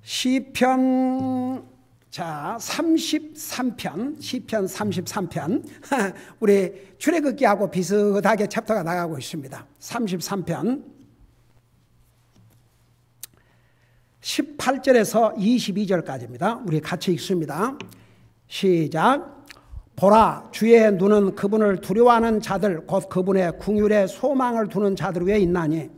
시편 33편, 시편 33편 우리 출애굽기하고 비슷하게 챕터가 나가고 있습니다. 33편 18절에서 22절까지입니다. 우리 같이 읽습니다. 시작. 보라, 주의 눈은 그분을 두려워하는 자들 곧 그분의 궁율에 소망을 두는 자들 위에 있나니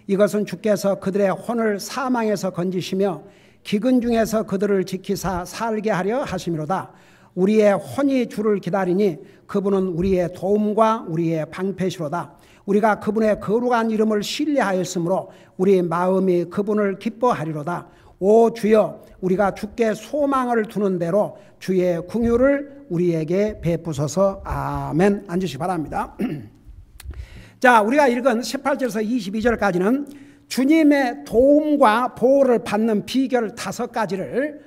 이것은 주께서 그들의 혼을 사망에서 건지시며 기근 중에서 그들을 지키사 살게 하려 하심이로다. 우리의 혼이 주를 기다리니 그분은 우리의 도움과 우리의 방패시로다. 우리가 그분의 거룩한 이름을 신뢰하였으므로 우리 마음이 그분을 기뻐하리로다. 오 주여, 우리가 주께 소망을 두는 대로 주의 궁유를 우리에게 베푸소서. 아멘. 앉으시기 바랍니다. 자, 우리가 읽은 18절에서 22절까지는 주님의 도움과 보호를 받는 비결 5가지를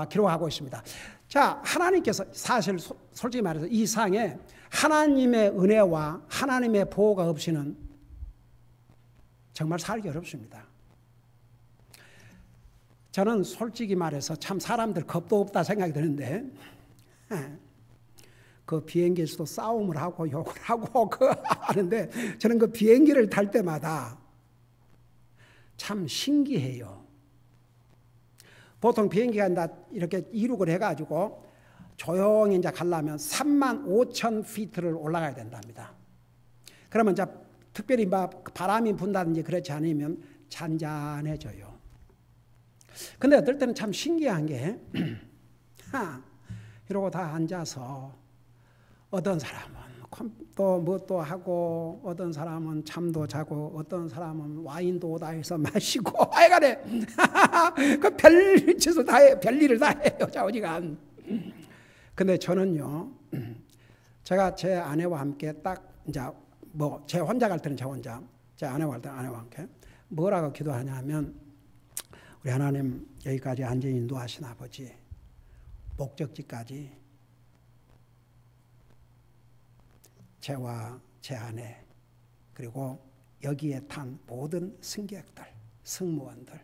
기록하고 있습니다. 자, 하나님께서 사실 솔직히 말해서 이 세상에 하나님의 은혜와 하나님의 보호가 없이는 정말 살기 어렵습니다. 저는 솔직히 말해서 참 사람들 겁도 없다 생각이 드는데 그 비행기에서도 싸움을 하고 욕을 하고 하는데 저는 그 비행기를 탈 때마다 참 신기해요. 보통 비행기가 이렇게 이륙을 해가지고 조용히 이제 가려면 35,000피트를 올라가야 된답니다. 그러면 이제 특별히 막 바람이 분다든지 그렇지 않으면 잔잔해져요. 근데 어떨 때는 참 신기한 게 이러고 다 앉아서 어떤 사람은 또 뭣도 하고 어떤 사람은 잠도 자고 어떤 사람은 와인도 오다 해서 마시고 하여간에 그 별짓을 다 해요. 별일을 다 해요. 자오지간. 근데 저는요, 제가 제 아내와 함께 딱 이제 뭐 제 혼자 갈 때는 제 혼자, 제 아내와 갈 때는 아내와 함께 뭐라고 기도하냐면 우리 하나님 여기까지 안전히 인도하신 아버지 목적지까지 저와 제 아내 그리고 여기에 탄 모든 승객들, 승무원들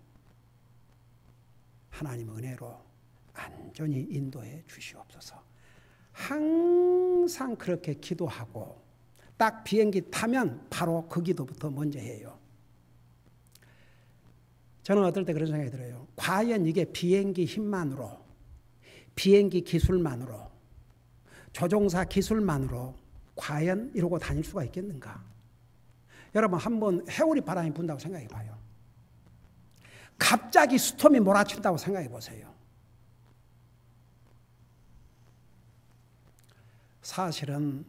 하나님 은혜로 안전히 인도해 주시옵소서. 항상 그렇게 기도하고 딱 비행기 타면 바로 그 기도부터 먼저 해요. 저는 어떨 때 그런 생각이 들어요. 과연 이게 비행기 힘만으로, 비행기 기술만으로, 조종사 기술만으로 과연 이러고 다닐 수가 있겠는가? 여러분 한번 해오리 바람이 분다고 생각해 봐요. 갑자기 스톰이 몰아친다고 생각해 보세요. 사실은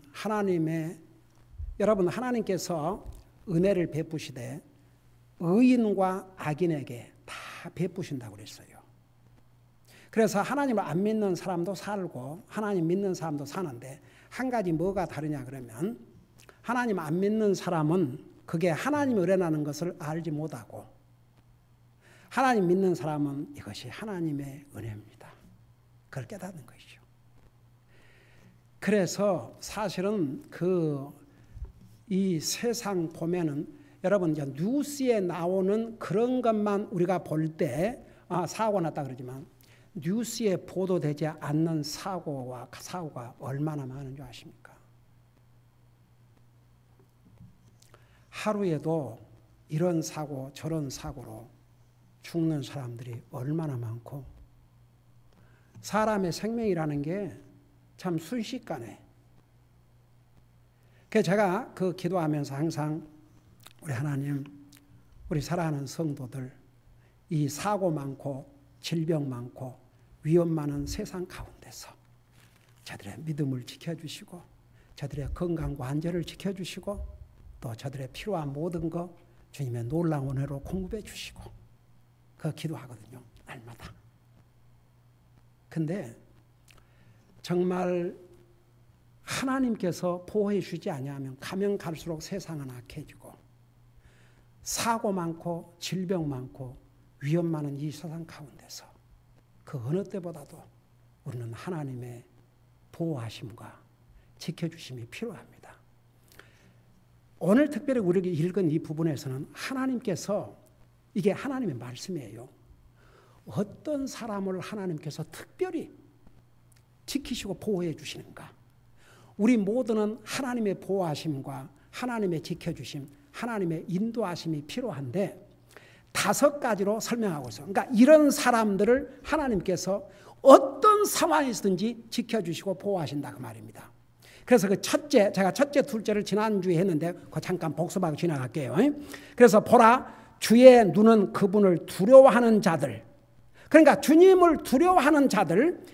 여러분 하나님께서 은혜를 베푸시되 의인과 악인에게 다 베푸신다고 그랬어요. 그래서 하나님을 안 믿는 사람도 살고 하나님 믿는 사람도 사는데 한 가지 뭐가 다르냐 그러면 하나님 안 믿는 사람은 그게 하나님의 은혜라는 것을 알지 못하고 하나님 믿는 사람은 이것이 하나님의 은혜입니다. 그걸 깨닫는 것이죠. 그래서 사실은 이 세상 보면은 여러분 이제 뉴스에 나오는 그런 것만 우리가 볼 때 사고 났다 그러지만 뉴스에 보도되지 않는 사고가 얼마나 많은 줄 아십니까? 하루에도 이런 사고 저런 사고로 죽는 사람들이 얼마나 많고 사람의 생명이라는 게 참 순식간에 그래서 제가 기도하면서 항상 우리 하나님 우리 사랑하는 성도들 이 사고 많고 질병 많고 위험 많은 세상 가운데서 저들의 믿음을 지켜주시고 저들의 건강과 안전을 지켜주시고 또 저들의 필요한 모든 것 주님의 놀라운 은혜로 공급해 주시고 그 기도하거든요. 날마다. 근데 정말 하나님께서 보호해 주지 아니하면 가면 갈수록 세상은 악해지고 사고 많고 질병 많고 위험 많은 이 세상 가운데서 그 어느 때보다도 우리는 하나님의 보호하심과 지켜주심이 필요합니다. 오늘 특별히 우리가 읽은 이 부분에서는 하나님께서 이게 하나님의 말씀이에요. 어떤 사람을 하나님께서 특별히 지키시고 보호해 주시는가? 우리 모두는 하나님의 보호하심과 하나님의 지켜주심, 하나님의 인도하심이 필요한데 5가지로 설명하고 있어요. 그러니까 이런 사람들을 하나님께서 어떤 상황에서든지 지켜주시고 보호하신다 그 말입니다. 그래서 그 첫째, 제가 첫째, 둘째를 지난주에 했는데 그거 잠깐 복습하고 지나갈게요. 그래서 보라, 주의 눈은 그분을 두려워하는 자들, 그러니까 주님을 두려워하는 자들,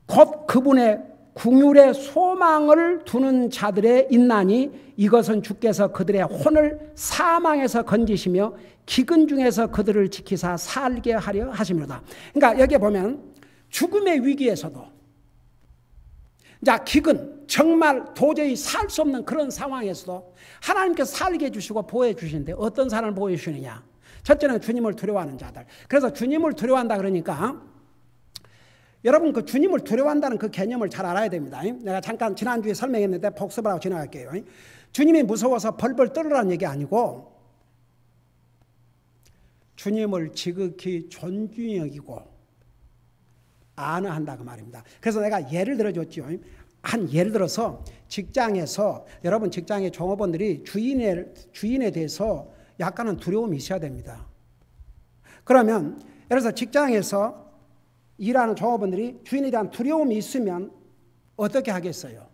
곧 그분의 궁율의 소망을 두는 자들의 있나니 이것은 주께서 그들의 혼을 사망에서 건지시며 기근 중에서 그들을 지키사 살게 하려 하십니다. 그러니까 여기에 보면 죽음의 위기에서도, 자, 기근, 정말 도저히 살 수 없는 그런 상황에서도 하나님께서 살게 해주시고 보호해 주시는데 어떤 사람을 보호해 주시느냐? 첫째는 주님을 두려워하는 자들. 그래서 주님을 두려워한다 그러니까 여러분 그 주님을 두려워한다는 그 개념을 잘 알아야 됩니다. 내가 잠깐 지난주에 설명했는데 복습을 하고 지나갈게요. 주님이 무서워서 벌벌 떨으라는 얘기 아니고 주님을 지극히 존중히 여기고 안어한다 그 말입니다. 그래서 내가 예를 들어줬죠. 예를 들어서 직장에서 여러분 직장의 종업원들이 주인에 대해서 약간은 두려움이 있어야 됩니다. 그러면 예를 들어서 직장에서 일하는 종업원들이 주인에 대한 두려움이 있으면 어떻게 하겠어요?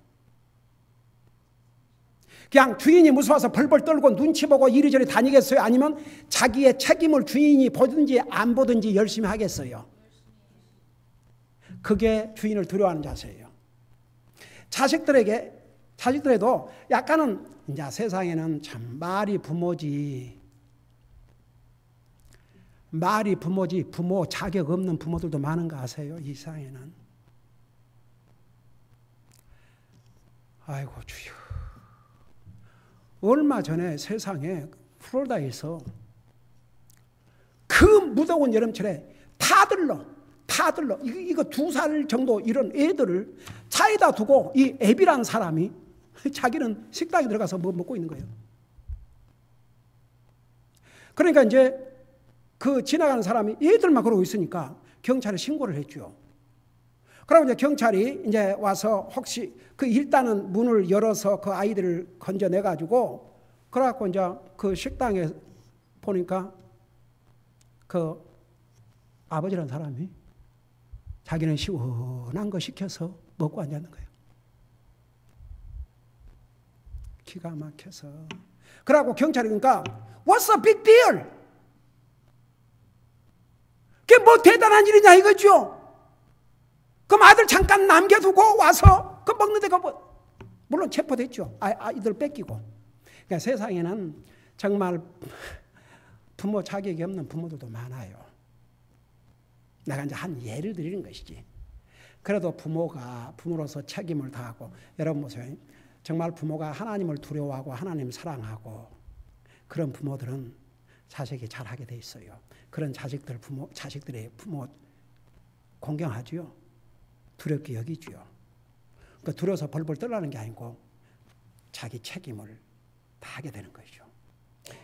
그냥 주인이 무서워서 벌벌 떨고 눈치 보고 이리저리 다니겠어요? 아니면 자기의 책임을 주인이 보든지 안 보든지 열심히 하겠어요? 그게 주인을 두려워하는 자세예요. 자식들에도 약간은 이제 세상에는 참 말이 부모지, 부모 자격 없는 부모들도 많은 거 아세요? 이 세상에는. 아이고 주여. 얼마 전에 세상에 플로리다에서 그 무더운 여름철에 타들러 이거 2살 정도 이런 애들을 차에다 두고 이 애비란 사람이 자기는 식당에 들어가서 뭐 먹고 있는 거예요. 그러니까 이제 그 지나가는 사람이 애들만 그러고 있으니까 경찰에 신고를 했죠. 그러고 이제 경찰이 이제 와서 혹시 그 일단은 문을 열어서 그 아이들을 건져내 가지고 그래갖고 이제 그 식당에 보니까 그 아버지라는 사람이 자기는 시원한 거 시켜서 먹고 앉았는 거예요. 기가 막혀서. 그러고 경찰이 그러니까 What's the big deal? 그게 뭐 대단한 일이냐 이거죠. 그럼 아들 잠깐 남겨두고 와서 그 먹는데 물론 체포됐죠. 아이들 뺏기고. 그러니까 세상에는 정말 부모 자격이 없는 부모들도 많아요. 내가 이제 한 예를 드리는 것이지. 그래도 부모로서 책임을 다하고, 여러분 보세요. 정말 부모가 하나님을 두려워하고 하나님 사랑하고 그런 부모들은 자식이 잘하게 돼 있어요. 그런 자식들의 부모 공경하지요. 두렵게 여기지요. 그러니까 두려워서 벌벌 떨라는 게 아니고 자기 책임을 다하게 되는 거죠.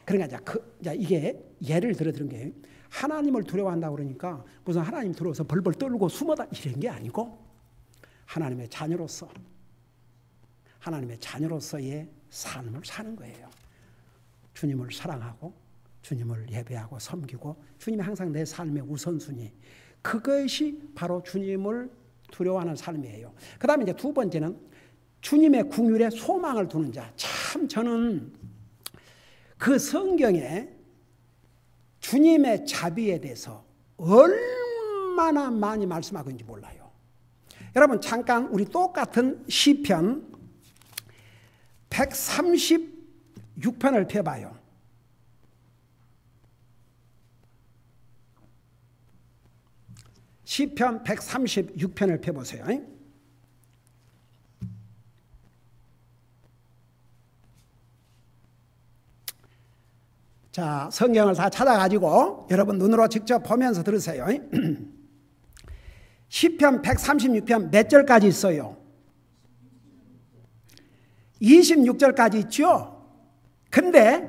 그러니까 이제 이게 예를 들어드린 게 하나님을 두려워한다고 그러니까 무슨 하나님 두려워서 벌벌 떨고 숨어다 이런 게 아니고 하나님의 자녀로서의 삶을 사는 거예요. 주님을 사랑하고 주님을 예배하고 섬기고 주님이 항상 내 삶의 우선순위, 그것이 바로 주님을 두려워하는 삶이에요. 그 다음에 이제 2번째는 주님의 궁율에 소망을 두는 자. 참 저는 그 성경에 주님의 자비에 대해서 얼마나 많이 말씀하고 있는지 몰라요. 여러분 잠깐 우리 똑같은 시편 136편을 펴봐요. 시편 136편을 펴보세요. 자, 성경을 다 찾아가지고 여러분 눈으로 직접 보면서 들으세요. 시편 136편 몇 절까지 있어요? 26절까지 있죠? 근데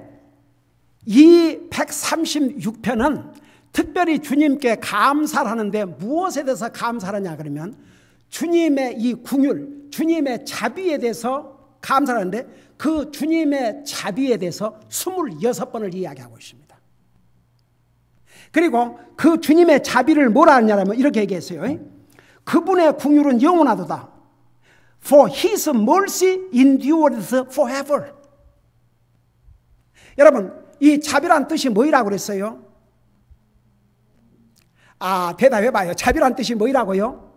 이 136편은 특별히 주님께 감사를 하는데 무엇에 대해서 감사를 하냐 그러면 주님의 이 궁율, 주님의 자비에 대해서 감사를 하는데 그 주님의 자비에 대해서 26번을 이야기하고 있습니다. 그리고 그 주님의 자비를 뭐라 하냐면 이렇게 얘기했어요. 그분의 궁율은 영원하도다. For his mercy endureth forever. 여러분, 이 자비란 뜻이 뭐라고 그랬어요? 대답해봐요. 자비란 뜻이 뭐라고요?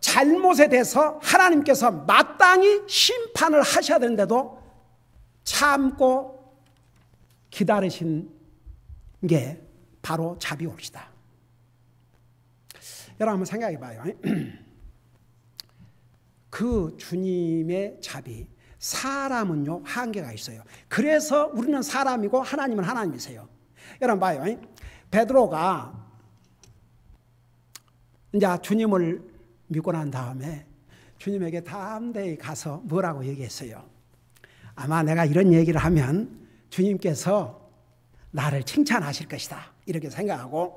잘못에 대해서 하나님께서 마땅히 심판을 하셔야 되는데도 참고 기다리신 게 바로 자비옵시다. 여러분 한번 생각해 봐요. 그 주님의 자비, 사람은요 한계가 있어요. 그래서 우리는 사람이고 하나님은 하나님이세요. 여러분 봐요. 베드로가 이제 주님을 믿고 난 다음에 주님에게 담대히 가서 뭐라고 얘기했어요? 아마 내가 이런 얘기를 하면 주님께서 나를 칭찬하실 것이다 이렇게 생각하고,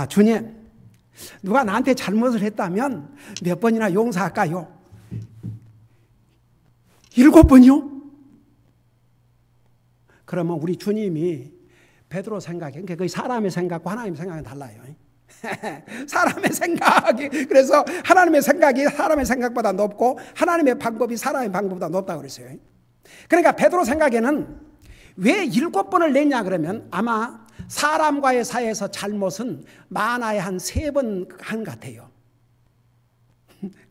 주님, 누가 나한테 잘못을 했다면 몇 번이나 용서할까요? 7번이요? 그러면 우리 주님이 베드로 생각이, 그러니까 그 사람의 생각과 하나님의 생각은 달라요. 사람의 생각이, 그래서 하나님의 생각이 사람의 생각보다 높고 하나님의 방법이 사람의 방법보다 높다고 그랬어요. 그러니까 베드로 생각에는 왜 7번을 냈냐 그러면 아마 사람과의 사이에서 잘못은 많아야 한 3번 한 것 같아요.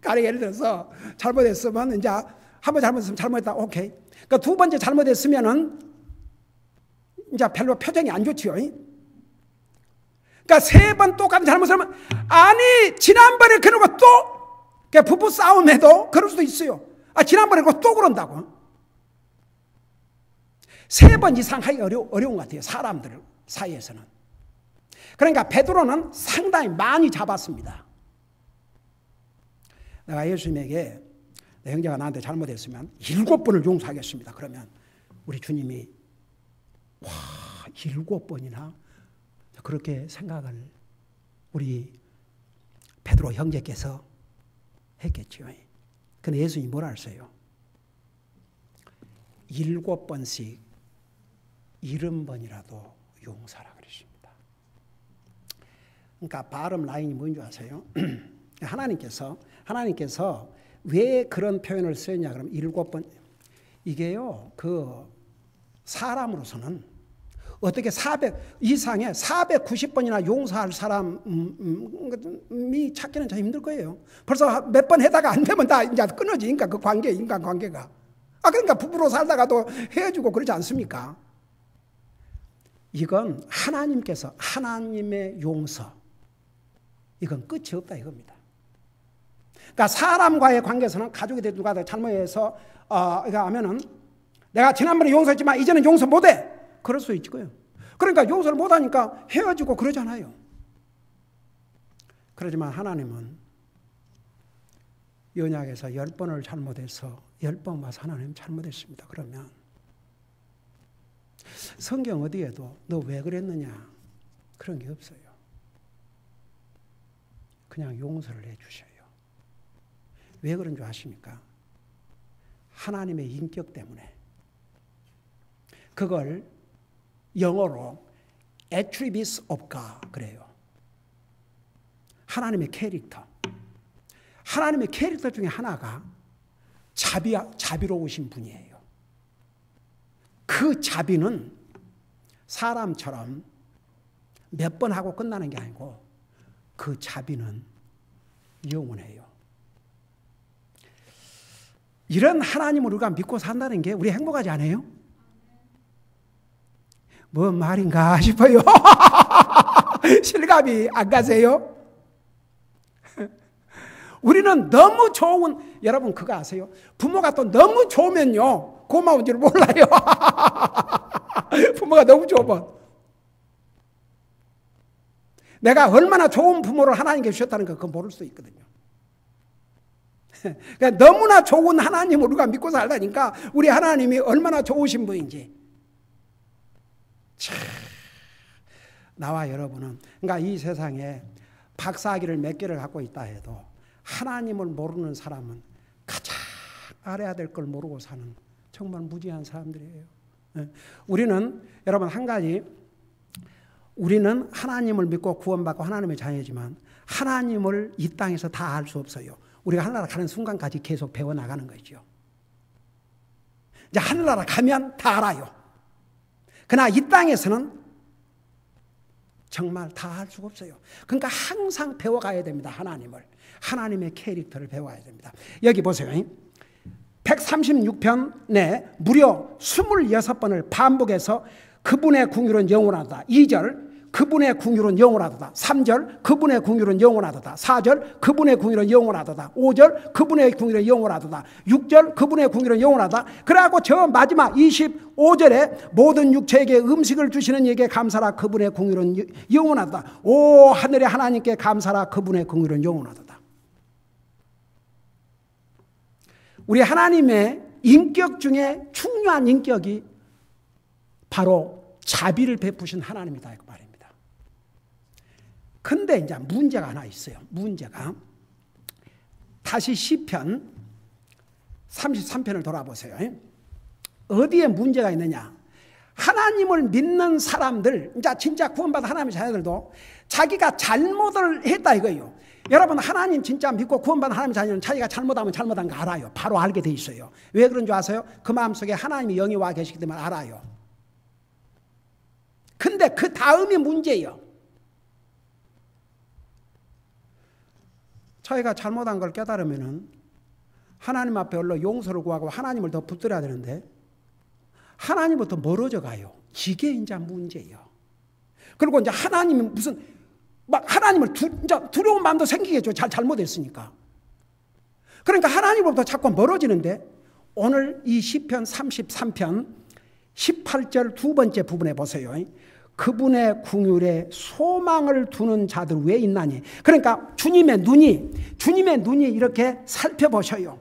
가령 예를 들어서 잘못했으면 이제 한 번 잘못했으면 잘못했다, 오케이. 그러니까 2번째 잘못했으면은 이제 별로 표정이 안 좋지요. 그러니까 3번 똑같은 잘못을 하면, 아니 지난번에 그러고 또 부부 싸움에도 그럴 수도 있어요. 지난번에 그러고 또 그런다고. 3번 이상 하기가 어려운 것 같아요, 사람들 사이에서는. 그러니까 베드로는 상당히 많이 잡았습니다. 내가 예수님에게 내 형제가 나한테 잘못했으면 7번을 용서하겠습니다. 그러면 우리 주님이 7번이나 그렇게 생각을 우리 베드로 형제께서 했겠죠. 근데 예수님이 뭐라 하셨어요? 7번씩 70번이라도 용서하라 그러십니다. 그러니까 발음 라인이 뭔지 아세요? 하나님께서 왜 그런 표현을 쓰였냐 그러면 7번, 이게요 그 사람으로서는 어떻게 400 이상에 490번이나 용서할 사람이 찾기는 참 힘들 거예요. 벌써 몇 번 해다가 안 되면 다 이제 끊어지니까 그 관계, 인간 관계가. 그러니까 부부로 살다가도 헤어지고 그러지 않습니까? 이건 하나님께서, 하나님의 용서, 이건 끝이 없다 이겁니다. 그러니까 사람과의 관계에서는 가족이 되든 누가 잘못해서 이거 하면은 내가 지난번에 용서했지만 이제는 용서 못해. 그럴 수 있을 거예요. 그러니까 용서를 못하니까 헤어지고 그러잖아요. 그러지만 하나님은 연약에서 10번을 잘못해서 10번 와서 하나님 잘못했습니다. 그러면 성경 어디에도 너 왜 그랬느냐 그런 게 없어요. 그냥 용서를 해주셔요. 왜 그런 줄 아십니까? 하나님의 인격 때문에. 그걸 영어로 attributes of God 그래요. 하나님의 캐릭터. 하나님의 캐릭터 중에 하나가 자비로우신 분이에요. 그 자비는 사람처럼 몇 번 하고 끝나는 게 아니고 그 자비는 영원해요. 이런 하나님을 우리가 믿고 산다는 게 우리 행복하지 않아요? 뭔 말인가 싶어요. 실감이 안 가세요? 우리는 너무 좋은, 여러분 그거 아세요? 부모가 또 너무 좋으면요 고마운 줄 몰라요. 부모가 너무 좋으면. 내가 얼마나 좋은 부모를 하나님께 주셨다는 거 그거 모를 수 있거든요. 그러니까 너무나 좋은 하나님을 우리가 믿고 살다니까 우리 하나님이 얼마나 좋으신 분인지 참 나와 여러분은, 그러니까 이 세상에 박사학위를 몇 개를 갖고 있다 해도 하나님을 모르는 사람은 가장 알아야 될 걸 모르고 사는 정말 무지한 사람들이에요. 우리는 여러분 한 가지, 우리는 하나님을 믿고 구원받고 하나님의 자녀지만 하나님을 이 땅에서 다 알 수 없어요. 우리가 하늘나라 가는 순간까지 계속 배워나가는 거죠. 이제 하늘나라 가면 다 알아요. 그러나 이 땅에서는 정말 다 알 수가 없어요. 그러니까 항상 배워가야 됩니다. 하나님을. 하나님의 캐릭터를 배워야 됩니다. 여기 보세요. 136편 내 무려 26번을 반복해서 그분의 궁율은 영원하다. 2절 그분의 궁율은 영원하다. 3절 그분의 궁율은 영원하다. 4절 그분의 궁율은 영원하다. 5절 그분의 궁율은 영원하다. 6절 그분의 궁율은 영원하다. 그래갖고 저 마지막 25절에 모든 육체에게 음식을 주시는 이에게 감사라. 그분의 궁율은 영원하다. 오 하늘의 하나님께 감사라. 그분의 궁율은 영원하다. 우리 하나님의 인격 중에 중요한 인격이 바로 자비를 베푸신 하나님이다 그 말입니다. 근데 이제 문제가 하나 있어요. 문제가 다시 시편 33편을 돌아보세요. 어디에 문제가 있느냐? 하나님을 믿는 사람들, 이제 진짜 구원받은 하나님의 자녀들도 자기가 잘못을 했다 이거예요. 여러분 하나님 진짜 믿고 구원받은 하나님의 자녀는 자기가 잘못하면 잘못한 거 알아요. 바로 알게 돼 있어요. 왜 그런 줄 아세요? 그 마음속에 하나님의 영이 와 계시기 때문에 알아요. 근데 그 다음이 문제예요. 자기가 잘못한 걸 깨달으면은 하나님 앞에 올라 용서를 구하고 하나님을 더 붙들어야 되는데 하나님부터 멀어져 가요. 이게 이제 문제예요. 그리고 이제 하나님이 무슨 막 하나님을 두려운 마음도 생기겠죠. 잘못했으니까. 그러니까 하나님으로부터 자꾸 멀어지는데 오늘 이 시편 33편 18절 두 번째 부분에 보세요. 그분의 궁율에 소망을 두는 자들 왜 있나니? 그러니까 주님의 눈이 이렇게 살펴보셔요.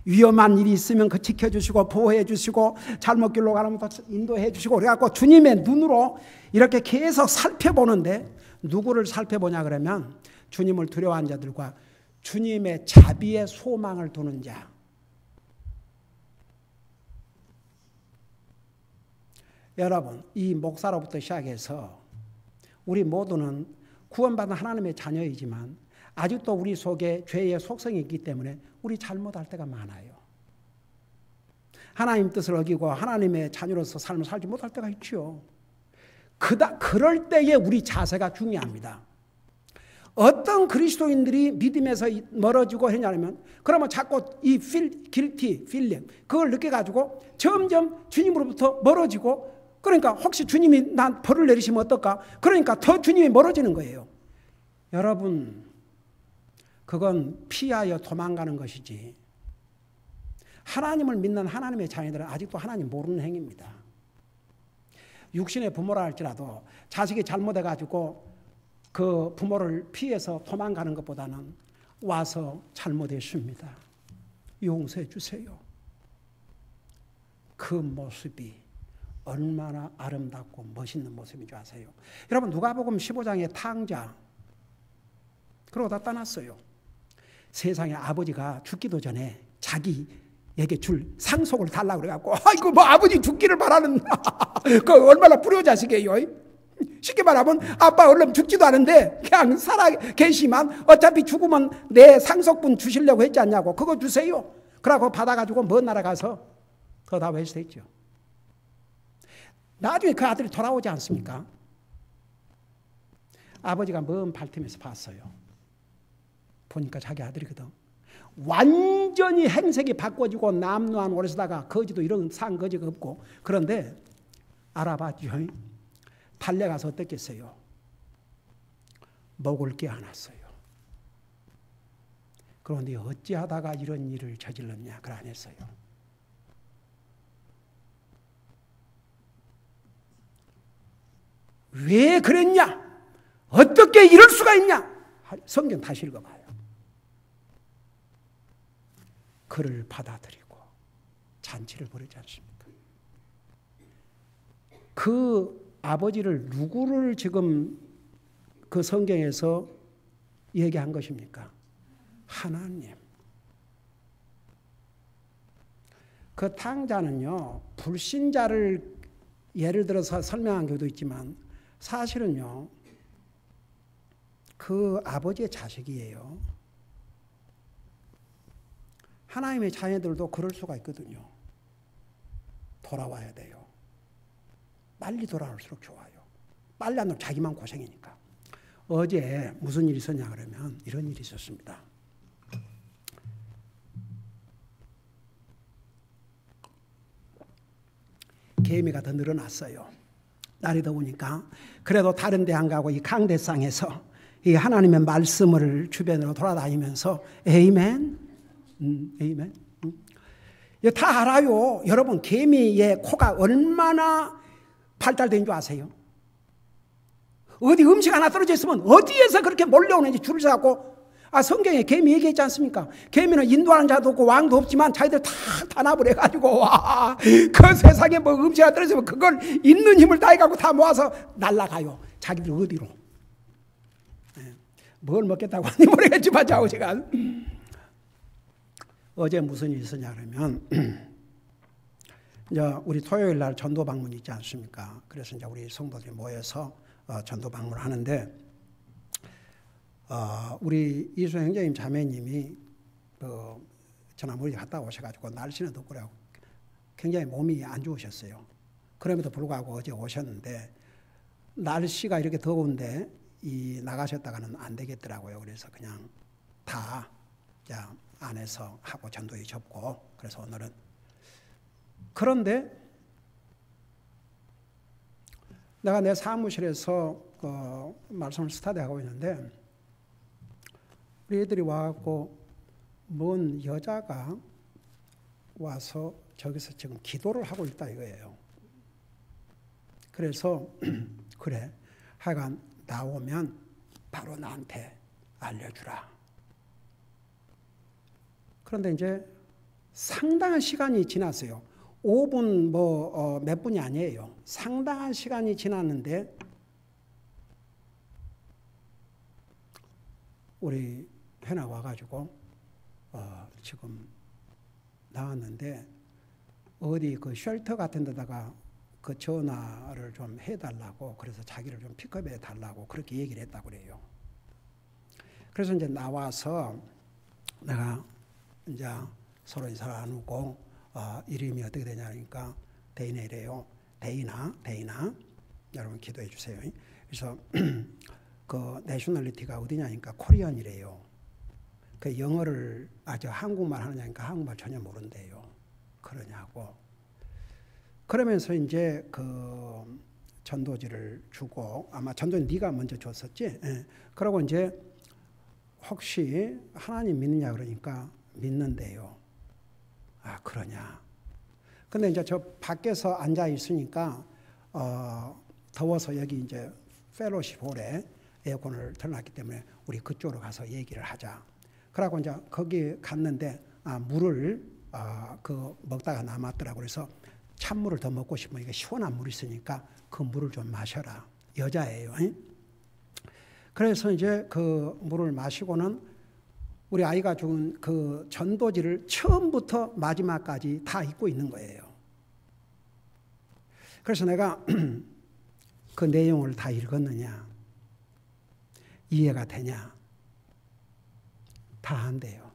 위험한 일이 있으면 그 지켜주시고 보호해 주시고 잘못길로 가면 더 인도해 주시고 그래갖고 주님의 눈으로 이렇게 계속 살펴보는데 누구를 살펴보냐 그러면 주님을 두려워하는 자들과 주님의 자비에 소망을 두는 자. 여러분 이 목사로부터 시작해서 우리 모두는 구원받은 하나님의 자녀이지만 아직도 우리 속에 죄의 속성이 있기 때문에 우리 잘못할 때가 많아요. 하나님 뜻을 어기고 하나님의 자녀로서 삶을 살지 못할 때가 있죠. 그럴 때에 우리 자세가 중요합니다. 어떤 그리스도인들이 믿음에서 멀어지고 했냐면 그러면 자꾸 이 guilty feeling 그걸 느껴가지고 점점 주님으로부터 멀어지고 그러니까 혹시 주님이 난 벌을 내리시면 어떨까? 그러니까 더 주님이 멀어지는 거예요. 여러분 그건 피하여 도망가는 것이지 하나님을 믿는 하나님의 자녀들은 아직도 하나님 모르는 행위입니다. 육신의 부모라 할지라도 자식이 잘못해가지고 그 부모를 피해서 도망가는 것보다는 와서 잘못했습니다. 용서해 주세요. 그 모습이 얼마나 아름답고 멋있는 모습인 줄 아세요? 여러분 누가복음 15장의 탕자 그러고 다 떠났어요. 세상에 아버지가 죽기도 전에 자기에게 줄 상속을 달라고 그래갖고 아이고 뭐 아버지 죽기를 바라는 그 얼마나 불효자식이에요. 쉽게 말하면 아빠 얼른 죽지도 않은데 그냥 살아 계시만 어차피 죽으면 내 상속분 주시려고 했지 않냐고 그거 주세요. 그러고 받아가지고 먼 나라 가서 그거 다 회수했죠. 나중에 그 아들이 돌아오지 않습니까? 아버지가 먼 발틈에서 봤어요. 보니까 자기 아들이거든. 완전히 행색이 바꿔지고 남루한 옷에다가 거지도 이런 상거지가 없고 그런데 알아봤죠. 달려가서 어떻겠어요? 목을 껴안았어요. 그런데 어찌하다가 이런 일을 저질렀냐? 그걸 안 했어요. 왜 그랬냐? 어떻게 이럴 수가 있냐? 성경 다시 읽어봐요. 그를 받아들이고 잔치를 벌이지 않습니까? 그 아버지를 누구를 지금 그 성경에서 얘기한 것입니까? 하나님. 그 탕자는요, 불신자를 예를 들어서 설명한 경우도 있지만 사실은요, 그 아버지의 자식이에요. 하나님의 자녀들도 그럴 수가 있거든요. 돌아와야 돼요. 빨리 돌아올수록 좋아요. 빨리 안 오면 자기만 고생이니까. 어제 무슨 일이 있었냐 그러면 이런 일이 있었습니다. 개미가 더 늘어났어요. 날이 더우니까. 그래도 다른 데 안 가고 이 강대상에서 이 하나님의 말씀을 주변으로 돌아다니면서 에이멘, 에이멘. 다 알아요. 여러분, 개미의 코가 얼마나 발달된 줄 아세요? 어디 음식 하나 떨어져 있으면 어디에서 그렇게 몰려오는지 줄을 서갖고, 성경에 개미 얘기했지 않습니까? 개미는 인도하는 자도 없고 왕도 없지만 자기들 다 단합을 해가지고 와, 그 세상에 뭐 음식 하나 떨어지면 그걸 있는 힘을 다해갖고 다 모아서 날아가요. 자기들 어디로. 뭘 먹겠다고 하는지 모르겠지만 제가 어제 무슨 일이 있었냐 그러면 이제 우리 토요일 날 전도 방문이 있지 않습니까? 그래서 이제 우리 성도들이 모여서 전도 방문을 하는데 우리 이수 형제님 자매님이 지난번에 갔다 오셔가지고 날씨는 덥고요. 굉장히 몸이 안 좋으셨어요. 그럼에도 불구하고 어제 오셨는데 날씨가 이렇게 더운데 나가셨다가는 안 되겠더라고요. 그래서 그냥 다 안에서 하고 전도에 접고 그래서 오늘은 그런데 내가 내 사무실에서 말씀을 스타디하고 있는데 우리 애들이 와갖고 먼 여자가 와서 저기서 지금 기도를 하고 있다 이거예요. 그래서 그래 하여간 나오면 바로 나한테 알려주라. 그런데 이제 상당한 시간이 지났어요. 5분 몇 분이 아니에요. 상당한 시간이 지났는데 우리 회나 와가지고 지금 나왔는데 어디 그 쉘터 같은 데다가 그 전화를 좀 해달라고 그래서 자기를 좀 픽업해 달라고 그렇게 얘기를 했다고 그래요. 그래서 이제 나와서 내가 이제 서로 인사를 나누고 이름이 어떻게 되냐니까 데이나 이래요. 데이나 여러분 기도해 주세요. 그래서 그 내셔널리티가 어디냐니까 코리안이래요. 그 영어를 한국말 하느냐니까 한국말 전혀 모른대요. 그러냐고. 그러면서 이제 그 전도지를 주고 아마 전도지 네가 먼저 줬었지. 예. 그러고 이제 혹시 하나님 믿느냐 그러니까 믿는데요. 그러냐. 근데 이제 저 밖에서 앉아 있으니까 더워서 여기 이제 펠로십 홀에 에어컨을 틀어놨기 때문에 우리 그쪽으로 가서 얘기를 하자. 그러고 이제 거기 갔는데 물을 그 먹다가 남았더라고. 그래서 찬물을 더 먹고 싶으면 이게 시원한 물이 있으니까 그 물을 좀 마셔라. 여자예요. 그래서 이제 그 물을 마시고는 우리 아이가 준 그 전도지를 처음부터 마지막까지 다 읽고 있는 거예요. 그래서 내가 그 내용을 다 읽었느냐? 이해가 되냐? 다 안 돼요.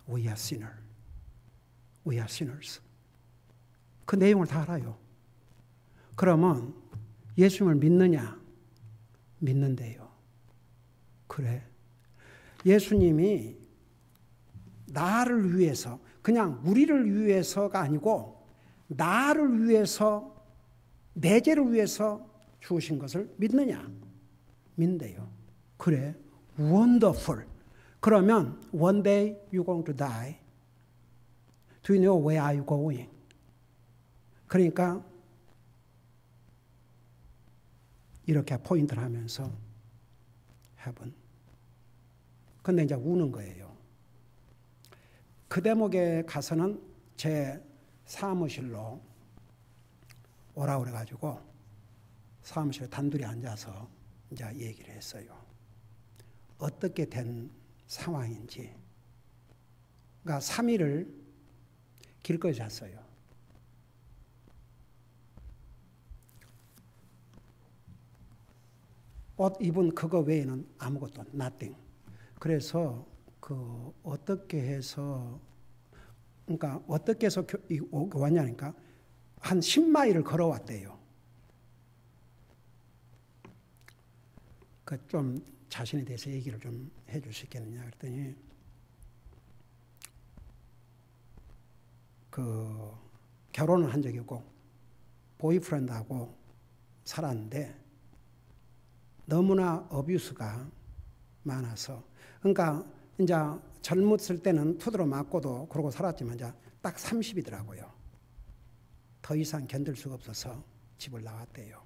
We are sinners. We are sinners. 그 내용을 다 알아요. 그러면 예수님을 믿느냐? 믿는데요. 그래. 예수님이 나를 위해서 그냥 우리를 위해서가 아니고 나를 위해서 내 죄를 위해서 주신 것을 믿느냐? 믿는데요. 그래. Wonderful. 그러면 one day you're going to die. Do you know where are you going? 그러니까 이렇게 포인트를 하면서 heaven. 근데 이제 우는 거예요. 그 대목에 가서는 제 사무실로 오라 그래가지고 사무실에 단둘이 앉아서 이제 얘기를 했어요. 어떻게 된 상황인지. 그러니까 3일을 길거리 잤어요. 옷 입은 그거 외에는 아무것도 nothing. 그래서 그 어떻게 해서 그러니까 어떻게 해서 왔냐니까 한 10마일을 걸어왔대요. 그 좀 자신에 대해서 얘기를 좀 해줄 수 있겠느냐 그랬더니 그 결혼을 한 적이 없고 보이프렌드하고 살았는데 너무나 어뷰스가 많아서 그러니까 이제 젊었을 때는 투드러 맞고도 그러고 살았지만 이제 딱 30이더라고요. 더 이상 견딜 수가 없어서 집을 나왔대요.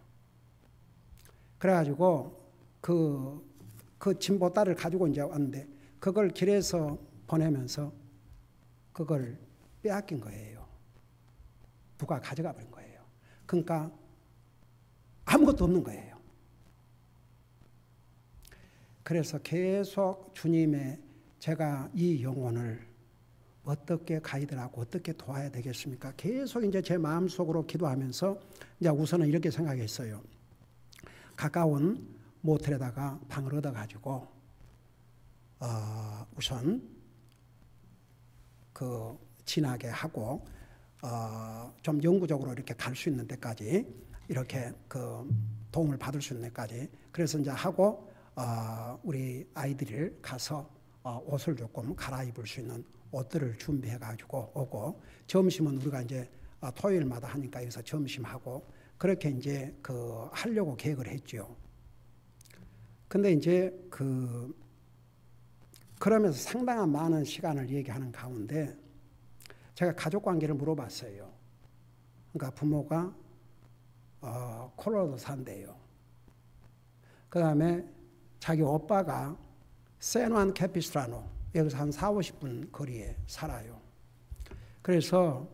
그래가지고 그 진보딸을 가지고 이제 왔는데 그걸 길에서 보내면서 그걸 빼앗긴 거예요. 누가 가져가 버린 거예요. 그러니까 아무것도 없는 거예요. 그래서 계속 주님의 제가 이 영혼을 어떻게 가이드하고 어떻게 도와야 되겠습니까? 계속 이제 제 마음속으로 기도하면서 이제 우선은 이렇게 생각했어요. 가까운 모텔에다가 방을 얻어가지고 우선 그 지나게 하고 좀 영구적으로 이렇게 갈 수 있는 데까지 이렇게 그 도움을 받을 수 있는 데까지 그래서 이제 하고 우리 아이들을 가서 옷을 조금 갈아입을 수 있는 옷들을 준비해 가지고 오고 점심은 우리가 이제 토요일마다 하니까 여기서 점심하고 그렇게 이제 그 하려고 계획을 했죠. 근데 이제 그러면서 상당한 많은 시간을 얘기하는 가운데 제가 가족 관계를 물어봤어요. 그러니까 부모가 콜로라도 산대요. 그 다음에 자기 오빠가 샌juan 캐피스트라노 여기서 한 40-50분 거리에 살아요. 그래서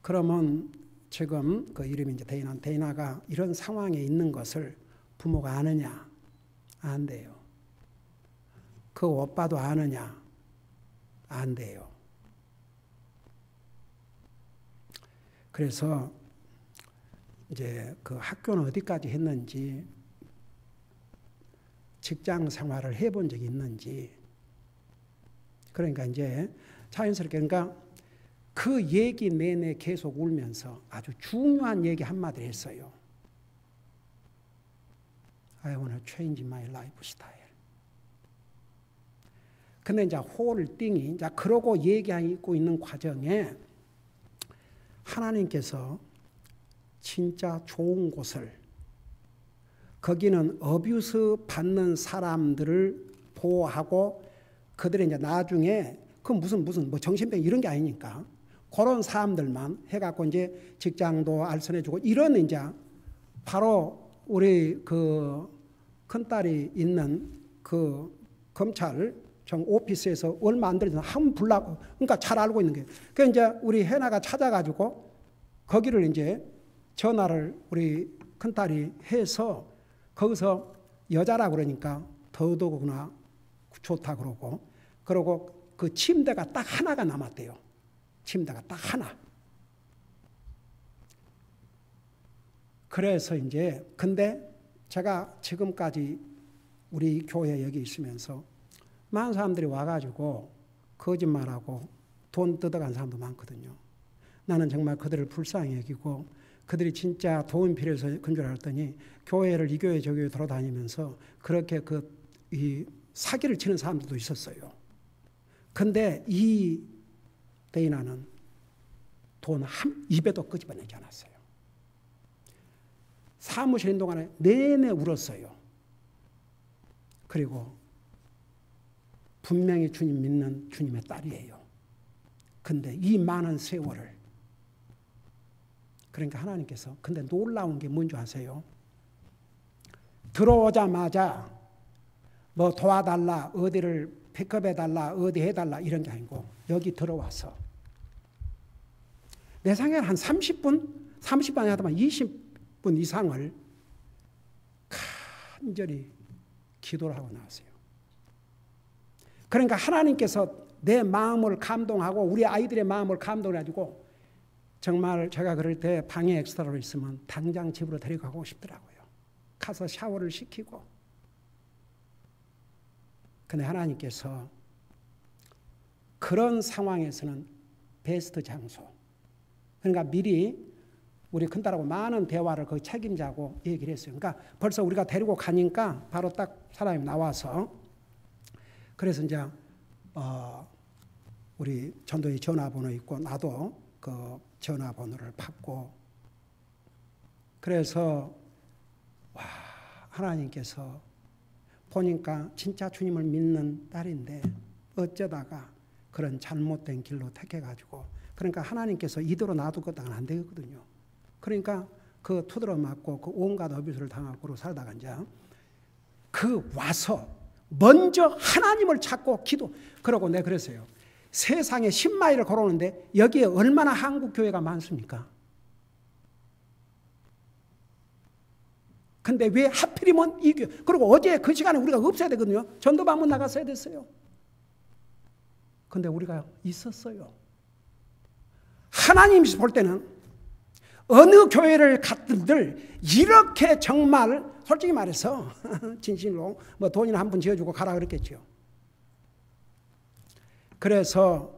그러면 지금 그 이름이 이제 데이나가 이런 상황에 있는 것을 부모가 아느냐? 안 돼요. 그 오빠도 아느냐? 안 돼요. 그래서 이제 그 학교는 어디까지 했는지 직장 생활을 해본 적이 있는지 그러니까 이제 자연스럽게 그러니까 그 얘기 내내 계속 울면서 아주 중요한 얘기 한마디를 했어요. I want to change my lifestyle. 근데 이제 홀딩이 이제 그러고 얘기하고 있는 과정에 하나님께서 진짜 좋은 곳을 거기는 어뷰스 받는 사람들을 보호하고 그들이 이제 나중에 그 무슨 뭐 정신병 이런 게 아니니까 그런 사람들만 해갖고 이제 직장도 알선해주고 이런 이제 바로 우리 그 큰딸이 있는 그 검찰 정 오피스에서 얼마 안 들어서 한 불나고 그러니까 잘 알고 있는 게 그 이제 우리 해나가 찾아가지고 거기를 이제 전화를 우리 큰딸이 해서 거기서 여자라 그러니까 더더구나 좋다 그러고 그 침대가 딱 하나가 남았대요. 침대가 딱 하나. 그래서 이제 근데 제가 지금까지 우리 교회 여기 있으면서 많은 사람들이 와가지고 거짓말하고 돈 뜯어간 사람도 많거든요. 나는 정말 그들을 불쌍히 여기고 그들이 진짜 도움 필요해서 그런 줄 알았더니 교회를 이 교회 저 교회 돌아다니면서 그렇게 이 사기를 치는 사람들도 있었어요. 근데 이 데이나는 돈 한 입에도 끄집어내지 않았어요. 사무실 있는 동안에 내내 울었어요. 그리고 분명히 주님 믿는 주님의 딸이에요. 근데 이 많은 세월을 그러니까 하나님께서 근데 놀라운 게 뭔지 아세요? 들어오자마자 뭐 도와달라 어디를 픽업해달라 어디 해달라 이런 게 아니고 여기 들어와서 내 생각에 한 30분 30분이 하다만 20분 이상을 간절히 기도를 하고 나왔어요. 그러니까 하나님께서 내 마음을 감동하고 우리 아이들의 마음을 감동해가지고 정말 제가 그럴 때 방에 엑스트라로 있으면 당장 집으로 데려가고 싶더라고요. 가서 샤워를 시키고. 근데 하나님께서 그런 상황에서는 베스트 장소. 그러니까 미리 우리 큰딸하고 많은 대화를 거기 책임자고 얘기를 했어요. 그러니까 벌써 우리가 데리고 가니까 바로 딱 사람이 나와서 그래서 이제 우리 전도의 전화번호 있고 나도 그 전화번호를 받고 그래서 와 하나님께서 보니까 진짜 주님을 믿는 딸인데 어쩌다가 그런 잘못된 길로 택해가지고 그러니까 하나님께서 이대로 놔두고는 안 되거든요. 그러니까 그 투드러 맞고 그 온갖 어뷰스를 당하고 살다가 이제 그 와서 먼저 하나님을 찾고 기도. 그러고 내가 그랬어요. 세상에 10마일을 걸어오는데 여기에 얼마나 한국 교회가 많습니까? 근데 왜 하필이면 이 교회. 그리고 어제 그 시간에 우리가 없어야 되거든요. 전도 방문 나갔어야 됐어요. 근데 우리가 있었어요. 하나님이 볼 때는 어느 교회를 갔든들 이렇게 정말 솔직히 말해서 진실로 뭐 돈이나 한 푼 지어주고 가라 그랬겠죠. 그래서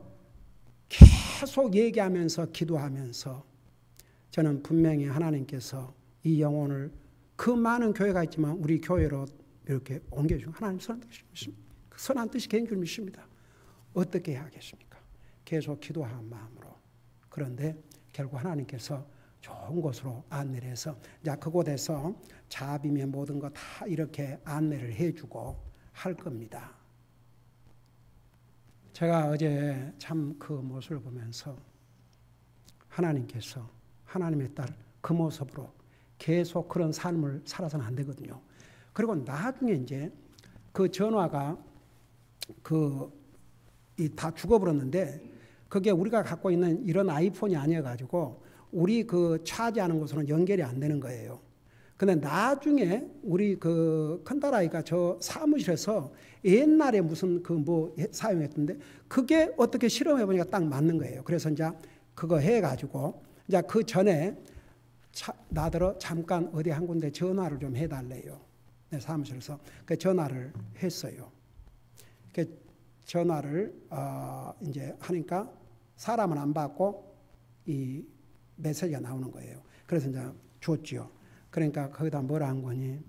계속 얘기하면서 기도하면서 저는 분명히 하나님께서 이 영혼을 그 많은 교회가 있지만 우리 교회로 이렇게 옮겨주고 하나님 선한 뜻이 개인 줄 믿습니다. 어떻게 해야 하겠습니까? 계속 기도한 마음으로. 그런데 결국 하나님께서 좋은 곳으로 안내를 해서 자 그곳에서 자비며 모든 거 다 이렇게 안내를 해주고 할 겁니다. 제가 어제 참 그 모습을 보면서 하나님께서 하나님의 딸 그 모습으로 계속 그런 삶을 살아서는 안 되거든요. 그리고 나중에 이제 그 전화가 다 죽어버렸는데 그게 우리가 갖고 있는 이런 아이폰이 아니어가지고 우리 그 차지하는 곳으로는 연결이 안 되는 거예요. 근데 나중에 우리 그 큰딸아이가 저 사무실에서 옛날에 무슨 그 뭐 사용했던데 그게 어떻게 실험해 보니까 딱 맞는 거예요. 그래서 이제 그거 해가지고 이제 그 전에 나더러 잠깐 어디 한 군데 전화를 좀 해달래요. 내 사무실에서 그 전화를 했어요. 그 전화를 이제 하니까 사람은 안 받고 이 메시지가 나오는 거예요. 그래서 이제 줬지요. 그러니까 거기다 뭐라 한 거니?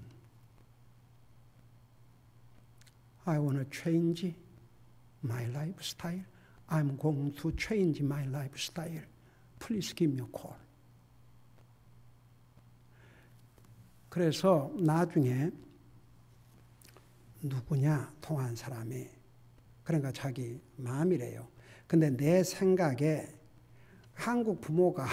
I want to change my lifestyle. I'm going to change my lifestyle. Please give me a call. 그래서 나중에 누구냐 통한 사람이 그러니까 자기 마음이래요. 근데 내 생각에 한국 부모가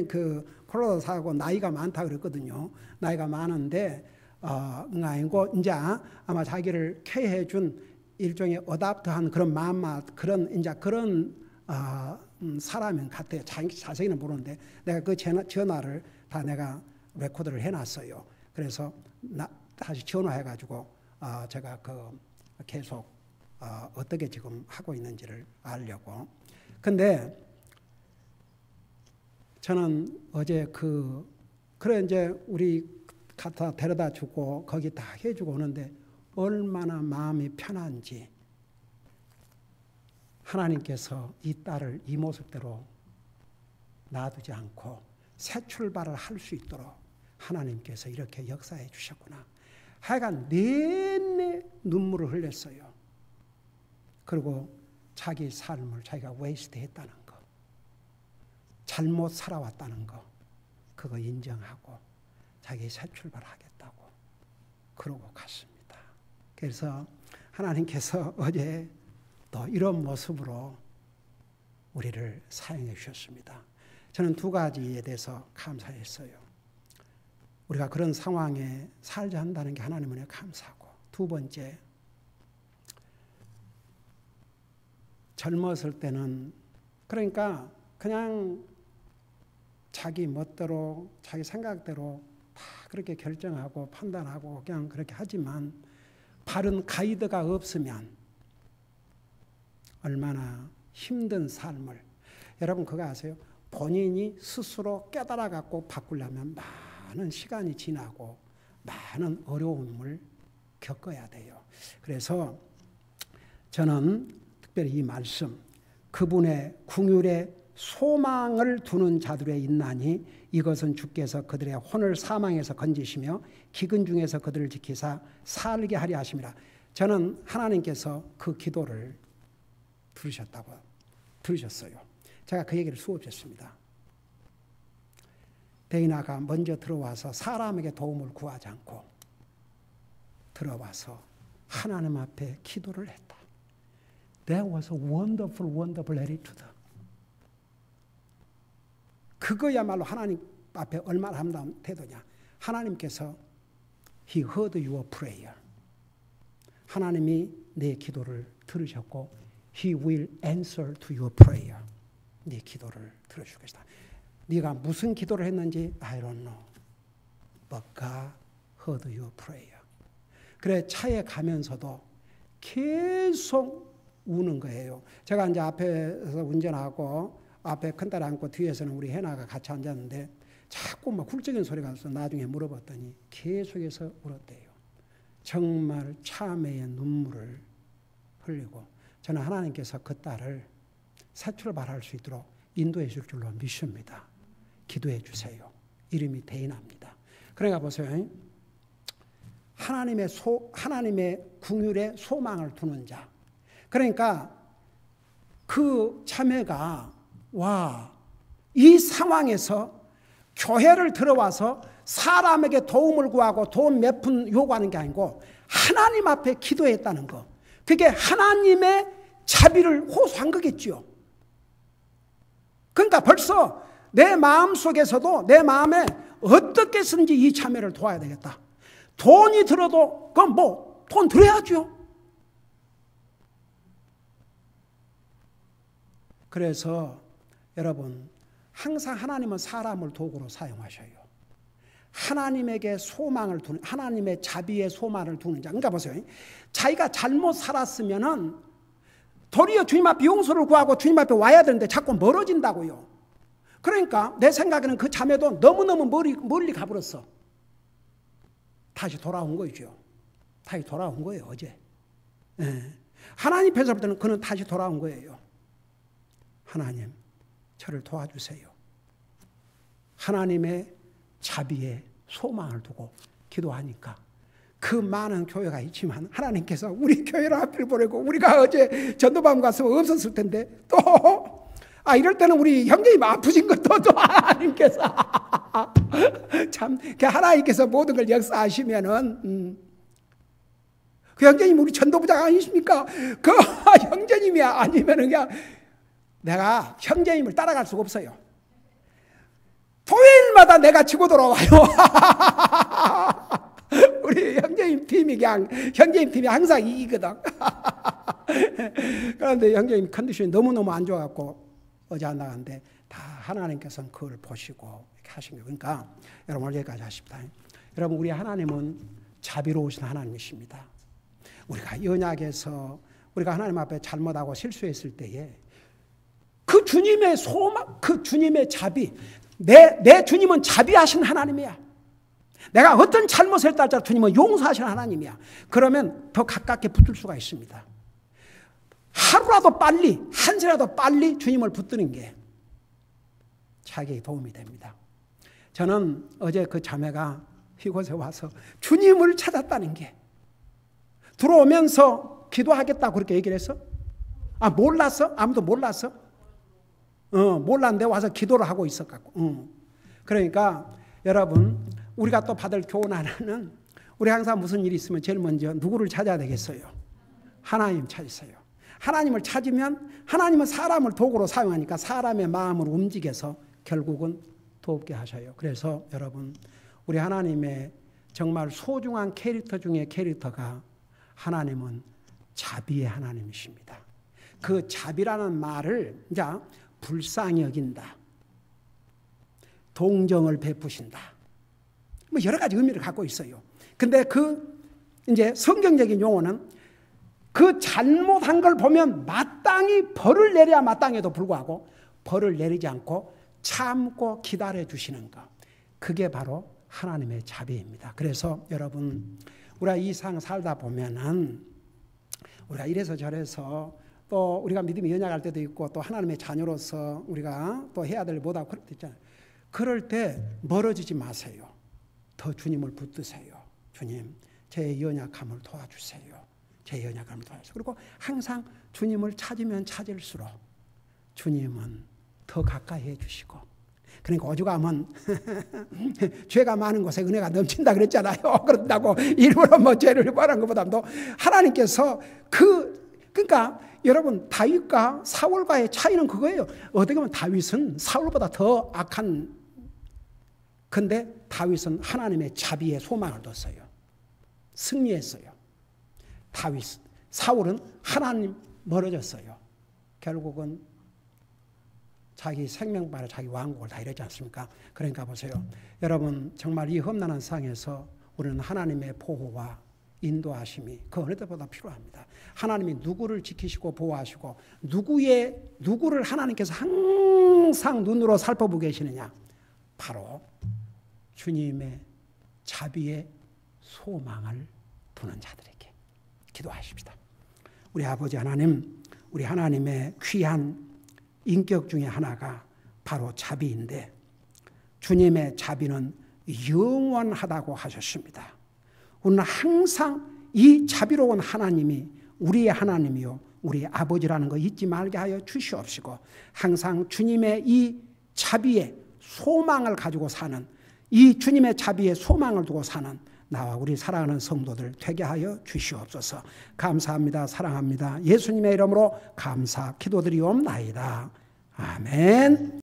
그 콜로라도 사고 나이가 많다 그랬거든요. 나이가 많은데 아니고 이제 아마 자기를 케어해 준 일종의 어답트한 그런 마음 그런 이제 그런 사람인 같아요. 자세히는 모르는데 내가 그 전화를 다 내가 레코드를 해놨어요. 그래서 다시 전화해가지고 제가 그 계속 어떻게 지금 하고 있는지를 알려고. 근데 저는 어제 그래 이제 우리 갖다 데려다 주고 거기 다 해주고 오는데 얼마나 마음이 편한지 하나님께서 이 딸을 이 모습대로 놔두지 않고 새 출발을 할 수 있도록 하나님께서 이렇게 역사해 주셨구나. 하여간 내내 눈물을 흘렸어요. 그리고 자기 삶을 자기가 웨이스트 했다는 거. 잘못 살아왔다는 거. 그거 인정하고 자기 새 출발하겠다고 그러고 갔습니다. 그래서 하나님께서 어제 또 이런 모습으로 우리를 사용해 주셨습니다. 저는 두 가지에 대해서 감사했어요. 우리가 그런 상황에 살자 한다는 게 하나님 은혜 감사하고, 두 번째, 젊었을 때는 그러니까 그냥 자기 멋대로 자기 생각대로 다 그렇게 결정하고 판단하고 그냥 그렇게 하지만 바른 가이드가 없으면 얼마나 힘든 삶을, 여러분 그거 아세요? 본인이 스스로 깨달아 갖고 바꾸려면 많은 시간이 지나고 많은 어려움을 겪어야 돼요. 그래서 저는 특별히 이 말씀, 그분의 긍휼에 소망을 두는 자들의 있나니 이것은 주께서 그들의 혼을 사망에서 건지시며 기근 중에서 그들을 지키사 살게 하려 하심이라. 저는 하나님께서 그 기도를 들으셨어요. 제가 그 얘기를 수업했습니다. 데이나가 먼저 들어와서 사람에게 도움을 구하지 않고 들어와서 하나님 앞에 기도를 했다. That was a wonderful, wonderful attitude. 그거야말로 하나님 앞에 얼마나 아름다운 태도냐. 하나님께서 He heard your prayer. 하나님이 내 기도를 들으셨고 He will answer to your prayer. 네 기도를 들어줄 것이다. 네가 무슨 기도를 했는지 I don't know. But God heard your prayer. 그래 차에 가면서도 계속 우는 거예요. 제가 이제 앞에서 운전하고 앞에 큰딸 앉고 뒤에서는 우리 해나가 같이 앉았는데 자꾸 막 훌쩍인 소리가 나서 나중에 물어봤더니 계속해서 울었대요. 정말 참회의 눈물을 흘리고 저는 하나님께서 그 딸을 새 출발할 수 있도록 인도해 줄 줄로 믿습니다. 기도해 주세요. 이름이 데이나입니다. 그러니까 보세요. 하나님의 긍휼에 소망을 두는 자. 그러니까 그 자매가 이 상황에서 교회를 들어와서 사람에게 도움을 구하고 돈 몇 푼 요구하는 게 아니고 하나님 앞에 기도했다는 거. 그게 하나님의 자비를 호소한 거겠지요. 그러니까 벌써 내 마음속에서도 내 마음에 어떻게 해서든지 이 자매를 도와야 되겠다. 돈이 들어도 그건 돈 들어야죠. 그래서 여러분 항상 하나님은 사람을 도구로 사용하셔요. 하나님에게 소망을 두는, 하나님의 자비에 소망을 두는 자. 그러니까 보세요. 자기가 잘못 살았으면은 도리어 주님 앞에 용서를 구하고 주님 앞에 와야 되는데 자꾸 멀어진다고요. 그러니까 내 생각에는 그 자매도 너무너무 멀리 가버렸어. 다시 돌아온 거죠. 다시 돌아온 거예요, 어제. 하나님 앞에서부터는 그는 다시 돌아온 거예요. 하나님, 저를 도와주세요. 하나님의 자비에 소망을 두고 기도하니까 그 많은 교회가 있지만 하나님께서 우리 교회를 앞을 보내고 우리가 어제 전도방 갔으면 없었을 텐데 또 이럴 때는 우리 형제님 아프신 것도 또 하나님께서 참 하나님께서 모든 걸 역사하시면은 그 형제님 우리 전도부장 아니십니까? 그 형제님이 아니면은 그냥 내가 형제님을 따라갈 수가 없어요. 토요일마다 내가 치고 돌아와요. 우리 형제님 팀이 형제님 팀이 항상 이기거든. 그런데 형제님 컨디션이 너무너무 안 좋아갖고 어제 안 나갔는데 다 하나님께서는 그걸 보시고 이렇게 하신 거예요. 그러니까 여러분 오늘 여기까지 하십시다. 여러분 우리 하나님은 자비로우신 하나님이십니다. 우리가 연약해서 우리가 하나님 앞에 잘못하고 실수했을 때에 그 주님의 소망, 그 주님의 자비, 내 주님은 자비하신 하나님이야. 내가 어떤 잘못을 했다 할지라도 주님은 용서하시는 하나님이야. 그러면 더 가깝게 붙을 수가 있습니다. 하루라도 빨리, 한 시라도 빨리 주님을 붙드는 게 자기에게 도움이 됩니다. 저는 어제 그 자매가 이곳에 와서 주님을 찾았다는 게 들어오면서 기도하겠다고 그렇게 얘기를 했어? 몰랐어? 아무도 몰랐어? 몰랐는데 와서 기도를 하고 있었갖고. 그러니까 여러분 우리가 또 받을 교훈 하나는 우리 항상 무슨 일이 있으면 제일 먼저 누구를 찾아야 되겠어요? 하나님 찾으세요. 하나님을 찾으면 하나님은 사람을 도구로 사용하니까 사람의 마음을 움직여서 결국은 돕게 하셔요. 그래서 여러분 우리 하나님의 정말 소중한 캐릭터 중에 캐릭터가 하나님은 자비의 하나님이십니다. 그 자비라는 말을 이제 불쌍히 여긴다, 동정을 베푸신다. 뭐 여러 가지 의미를 갖고 있어요. 근데 이제 성경적인 용어는 그 잘못한 걸 보면 마땅히 벌을 내려야 마땅해도 불구하고 벌을 내리지 않고 참고 기다려 주시는 것. 그게 바로 하나님의 자비입니다. 그래서 여러분, 우리가 이 세상 살다 보면은 우리가 이래서 저래서 또 우리가 믿음이 연약할 때도 있고 또 하나님의 자녀로서 우리가 또 해야 될 못하고 그럴 때 있잖아요. 그럴 때 멀어지지 마세요. 더 주님을 붙드세요. 주님, 제 연약함을 도와주세요. 제 연약함을 도와주세요. 그리고 항상 주님을 찾으면 찾을수록 주님은 더 가까이 해주시고, 그러니까 오죽하면 죄가 많은 곳에 은혜가 넘친다 그랬잖아요. 그런다고 일부러 뭐 죄를 말한 것보다도 하나님께서 그러니까 여러분, 다윗과 사울과의 차이는 그거예요. 어떻게 보면 다윗은 사울보다 더 악한, 근데 다윗은 하나님의 자비에 소망을 뒀어요. 승리했어요. 사울은 하나님 멀어졌어요. 결국은 자기 생명바로 자기 왕국을 다 이러지 않습니까? 그러니까 보세요. 여러분, 정말 이 험난한 상에서 우리는 하나님의 보호와 인도하심이 그 어느 때보다 필요합니다. 하나님이 누구를 지키시고 보호하시고 누구를 하나님께서 항상 눈으로 살펴보고 계시느냐? 바로 주님의 자비의 소망을 두는 자들에게 기도하십시다. 우리 아버지 하나님, 우리 하나님의 귀한 인격 중에 하나가 바로 자비인데, 주님의 자비는 영원하다고 하셨습니다. 우리는 항상 이 자비로운 하나님이 우리의 하나님이요 우리 아버지라는 거 잊지 말게 하여 주시옵시고, 항상 주님의 이 자비의 소망을 가지고 사는, 이 주님의 자비의 소망을 두고 사는 나와 우리 사랑하는 성도들 되게 하여 주시옵소서. 감사합니다. 사랑합니다. 예수님의 이름으로 감사 기도드리옵나이다. 아멘.